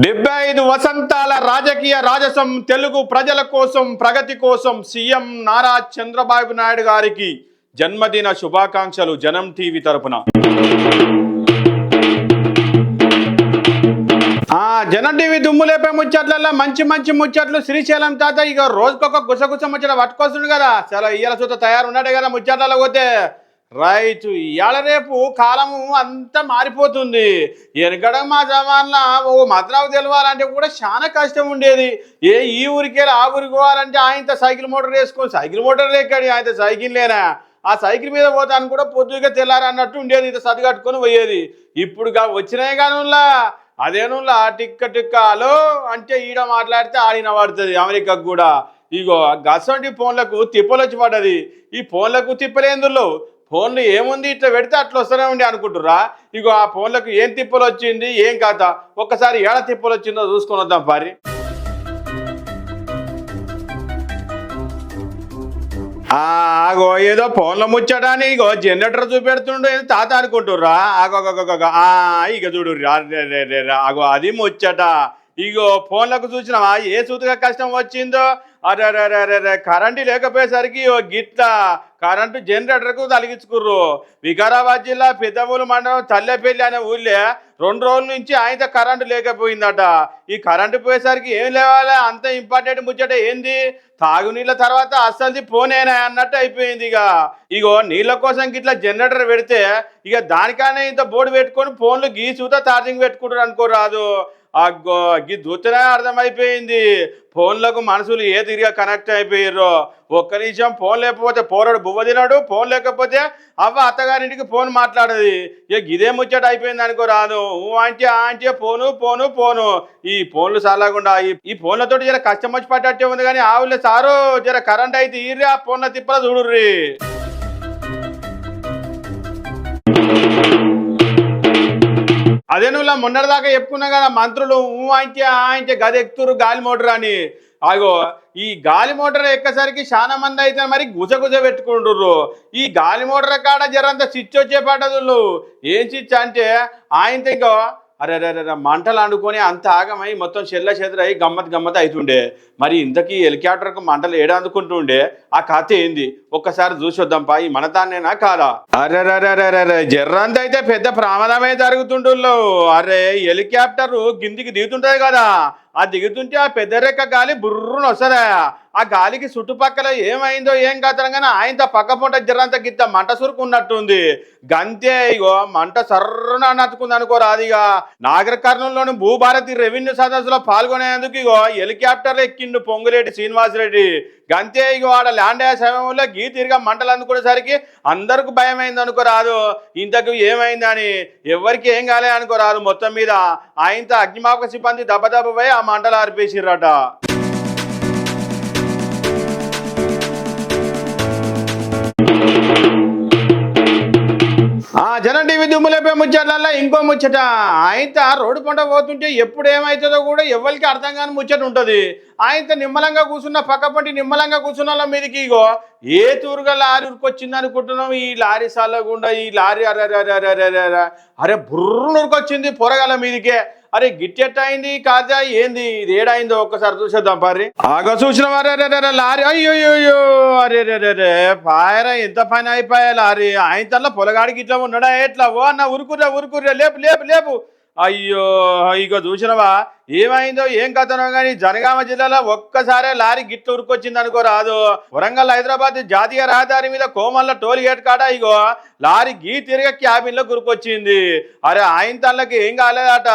75 వసంతాల రాజకీయ రాజసం తెలుగు ప్రజల కోసం ప్రగతి కోసం సీఎం నారా చంద్రబాబు నాయుడు గారికి జన్మదిన శుభాకాంక్షలు జనం టీవీ తరపున. జనం టీవీ దుమ్ము లేపే ముచ్చట్లలో మంచి మంచి ముచ్చట్లు శ్రీశైలం తాత ఇక రోజుకొక గుసగుస ముచ్చట పట్టుకొస్తుంది కదా. చాలా ఇయ్యాల చూత తయారున్నాడే కదా ముచ్చట్లలో పోతే రైట్. ఇవాళ రేపు కాలము అంతా మారిపోతుంది. వెనకడ మా జమాన్లో ఓ మద్రాకు తెలవాలంటే కూడా చాలా కష్టం ఉండేది. ఈ ఊరికి వెళ్ళి ఆ ఊరికి పోవాలంటే ఆయనతో సైకిల్ మోటార్ వేసుకొని సైకిల్ మోటార్ లేకాడి ఆయనతో సైకిల్ లేనా ఆ సైకిల్ మీద పోతాను కూడా పొద్దుగా తెల్లారు అన్నట్టు ఉండేది. ఇది సది కట్టుకొని పోయేది. ఇప్పుడు వచ్చినాయి కానీ అదేనులా టిక్క టిక్కాలో అంటే ఈడ మాట్లాడితే ఆడిన పడుతుంది అమెరికాకు కూడా. ఇగో గసంటి ఫోన్లకు తిప్పలు వచ్చి పడ్డది. ఈ ఫోన్లకు తిప్పలేందులో ఫోన్లు ఏముంది ఇట్లా పెడితే అట్లా వస్తూనే ఉండి అనుకుంటుర్రా. ఇగో ఆ ఫోన్లకు ఏం తిప్పలు వచ్చింది ఏం కథ ఒక్కసారి ఏడ తిప్పలు వచ్చిందో చూసుకొని వద్దాం పారి. ఆగో ఏదో ఫోన్లో ముచ్చటాని ఇగో జనరేటర్ చూపెడుతుండు తాత అనుకుంటుర్రా. ఆగో ఇక చూడు ఆగో అది ముచ్చట. ఇగో ఫోన్లకు చూసినావా ఏ సూతుగా కష్టం వచ్చిందో. అరే కరెంటు లేకపోయేసరికి గిట్ల కరెంటు జనరేటర్కు తలిగించుకుర్రు. వికారాబాద్ జిల్లా పెద్దమూలు మండలం తల్లెపల్లి అనే ఊళ్ళే 2 రోజుల నుంచి ఆయనతో కరెంటు లేకపోయిందట. ఈ కరెంటు పోయేసరికి ఏం లేవాలి అంత ఇంపార్టెంట్ ముచ్చట ఏంది తాగునీళ్ళ తర్వాత అస్సలు పోనేనా అన్నట్టు అయిపోయింది. ఇగో నీళ్ళ కోసం గిట్లా జనరేటర్ పెడితే ఇక దానికనే ఇంత బోర్డు పెట్టుకొని ఫోన్లు గీసుతో ఛార్జింగ్ పెట్టుకుంటారు అనుకోరాదు. అగ్గో గీ దూతనే అర్థమైపోయింది ఫోన్లకు మనుషులు ఏ తిరిగా కనెక్ట్ అయిపోయారో. ఒక్క నిమిషం ఫోన్ లేకపోతే పోరాడు బువ్వ తినాడు, ఫోన్ లేకపోతే అవ్వ అత్తగారింటికి ఫోన్ మాట్లాడది. ఇక ఇదే ముచ్చట అయిపోయింది అనుకోరాదు. అంటే ఫోను ఈ ఫోన్లు సాలాగుండా ఈ ఫోన్లతో జర కష్టం వచ్చి పట్టట్టే ఉంది కానీ ఆవులే సారు జర కరెంట్ అయితే ఈర్రి ఆ ఫోన్ల తిప్పల చూడుర్రి. అదే నువ్వు మొన్నటిదాకా చెప్పుకున్నా కదా మంత్రులు అంటే గది ఎక్కుతురు గాలి మోటార్ అని. అగో ఈ గాలి మోటార్ ఎక్కసరికి చాలా మంది అయితే మరి గుజగుజ పెట్టుకుంటుర్రు. ఈ గాలి మోటార్ కాడ జరంత స్విచ్ వచ్చే పడ్డదుళ్ళు. ఏం స్విచ్ అంటే ఆయనతో ఇంకో అరే మంటలు అనుకొని అంత ఆగమై మొత్తం చెదరై గమ్మత్ అవుతుండే. మరి ఇంతకీ హెలికాప్టర్కు మంటలు ఏడందుకుంటుండే ఆ కథ ఏంది ఒక్కసారి చూసొద్దాంపా. ఈ మనతాన్నేనా కాదా? అరే జర్రంత అయితే పెద్ద ప్రమాదమే జరుగుతుంటుల్లో. అరే హెలికాప్టర్ కిందికి దిగుతుంటది కదా, ఆ దిగుతుంటే ఆ పెద్ద రెక్క గాలి బుర్రును వస్తుందా. ఆ గాలికి చుట్టుపక్కల ఏమైందో ఏం కాతనగానే ఆయనతో పక్క పొంట జర్రంత గిత్త మంట సురుకున్నట్టుంది. గంతే ఇగో మంట సర్రున నచ్చుకుంది అనుకోరాదిగా. నాగర్ కర్నూలులోని భూభారతి రెవెన్యూ సదస్సులో పాల్గొనేందుకు ఇగో హెలికాప్టర్ ఎక్కిండు పొంగులేటి శ్రీనివాసరెడ్డి. గంతే ఇగో ఆడ ల్యాండ్ అయ్యే సమయంలో గీ తిరిగా మంటలు అందుకునేసరికి అందరికి భయమైంది అనుకోరాదు. ఇంతకు ఏమైందని ఎవరికి ఏం కాలే అనుకోరాదు. మొత్తం మీద ఆయనతో అగ్నిమాపక సిబ్బంది దెబ్బపోయి ఆ మంటలు ఆర్పేసిర్రట. జనం టీవీ దుమ్ములేపే ముచ్చట్లల్లో ఇంకో ముచ్చట. ఆయనతో రోడ్డు పంట పోతుంటే ఎప్పుడు ఏమవుతుందో కూడా ఎవరికి అర్థం కాని ముచ్చట ఉంటుంది. ఆయనతో నిమ్మలంగా కూర్చున్న పక్క పంటి నిమ్మలంగా కూర్చున్న వాళ్ళ మీదకి ఇగో ఏ తూరుగా లారీ ఉరికొచ్చింది అనుకుంటున్నాం. ఈ లారీ సాలగుండా ఈ లారీ అరే బుర్రును ఉరికొచ్చింది పొరగాల మీదికే. అరే గిట్టెట్ అయింది కాదా ఏంది ఇది ఏడైందో ఒక్కసారి చూసేద్దాం పారి. ఆగో చూసిన లారీ అయ్యోయ్యో అరే పాయరా ఎంత పని అయిపోయా లారీ. ఆయన తల్ల పొలగాడికి ఇట్లా ఉన్నాడా ఎట్లా ఓ అన్న ఉరుకుర్రా లేపు. అయ్యో ఇక చూసినవా ఏమైందో ఏం కథనో కానీ జనగామ జిల్లాలో ఒక్కసారే లారీ గిట్ల ఉరుకొచ్చింది అనుకోరాదు. వరంగల్ హైదరాబాద్ జాతీయ రహదారి మీద కోమల్ల టోల్ గేట్ కాడ ఇగో లారీ గీ తిరిగి క్యాబిన్లో గురికొచ్చింది. అరే ఆయన తల్లకి ఏం కాలేదట,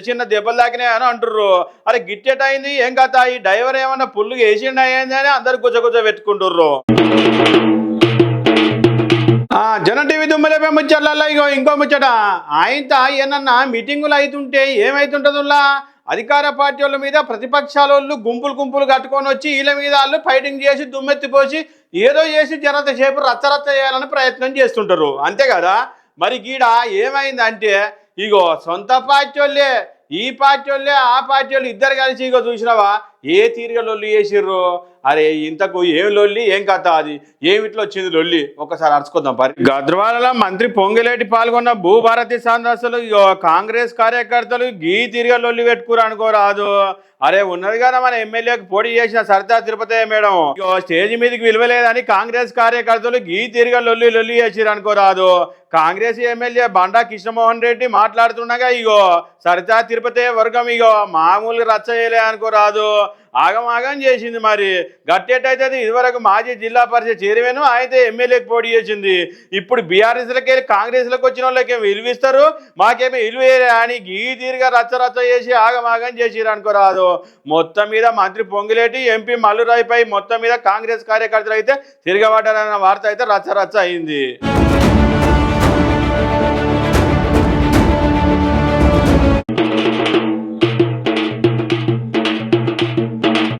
చిన్న దెబ్బలు తాకినాయి అని అంటుర్రు. అరే గిట్టెట్ అయింది ఏం కథ ఈ డ్రైవర్ ఏమన్నా పుల్లుగా వేసిండి అయ్యింది అని అందరు గుజగుజ పెట్టుకుంటుర్రు. జనం టీవీ దుమ్మలేపే ముచ్చట్లలో ఇగో ఇంకో ముచ్చట. ఆయనతో ఏమన్నా మీటింగులు అవుతుంటే ఏమైతుంటుందిలా అధికార పార్టీ వాళ్ళ మీద ప్రతిపక్షాల వాళ్ళు గుంపులు కట్టుకొని వచ్చి వీళ్ళ మీద వాళ్ళు ఫైటింగ్ చేసి దుమ్మెత్తిపోసి ఏదో చేసి జనంత సేపు రచ్చ చేయాలని ప్రయత్నం చేస్తుంటారు అంతే కదా. మరి గీడ ఏమైందంటే ఇగో సొంత పార్టీ వాళ్ళే ఈ పార్టీ వాళ్ళే ఆ పార్టీ వాళ్ళు ఇద్దరు కలిసి ఇగో చూసినావా ఏ తీరుగా లొల్లి చేసిర్రు? అరే ఇంతకు ఏం లొల్లి ఏం కథ అది ఏమిట్లో వచ్చింది లొల్లి ఒకసారి అరుచుకుందాం పరి. గద్వాలలో మంత్రి పొంగిలేటి పాల్గొన్న భూభారతి సదస్సులు కాంగ్రెస్ కార్యకర్తలు గీ తిరిగా లొల్లి పెట్టుకురు అనుకోరాదు. అరే ఉన్నది కదా మన ఎమ్మెల్యేకి పోటీ చేసిన సరితా తిరుపతి మేడం స్టేజ్ మీదకి విలువలేదని కాంగ్రెస్ కార్యకర్తలు గీ తిరిగా లొల్లి చేసిరు అనుకోరాదు. కాంగ్రెస్ ఎమ్మెల్యే బండా కృష్ణమోహన్ రెడ్డి మాట్లాడుతుండగా సరితా తిరుపతి వర్గం మామూలుగా రచ్చ చేయలే అనుకోరాదు, ఆగం చేసింది. మరి గట్టెట్టయితే ఇదివరకు మాజీ జిల్లా పరిషత్ చైర్మన్ అయితే ఎమ్మెల్యేకి పోటీ చేసింది. ఇప్పుడు బీఆర్ఎస్లకి వెళ్ళి కాంగ్రెస్లకు వచ్చిన వాళ్ళకేమో విలువిస్తారు, మాకేమో విలువేరే అని గీ తీరుగా రచ్చ చేసి ఆగం చేసిరు అనుకోరాదు. మొత్తం మీద మంత్రి పొంగిలేటి ఎంపీ మల్లురాయ్పై మొత్తం మీద కాంగ్రెస్ కార్యకర్తలు అయితే తిరగబడ్డారన్న వార్త అయితే రచ్చ అయింది.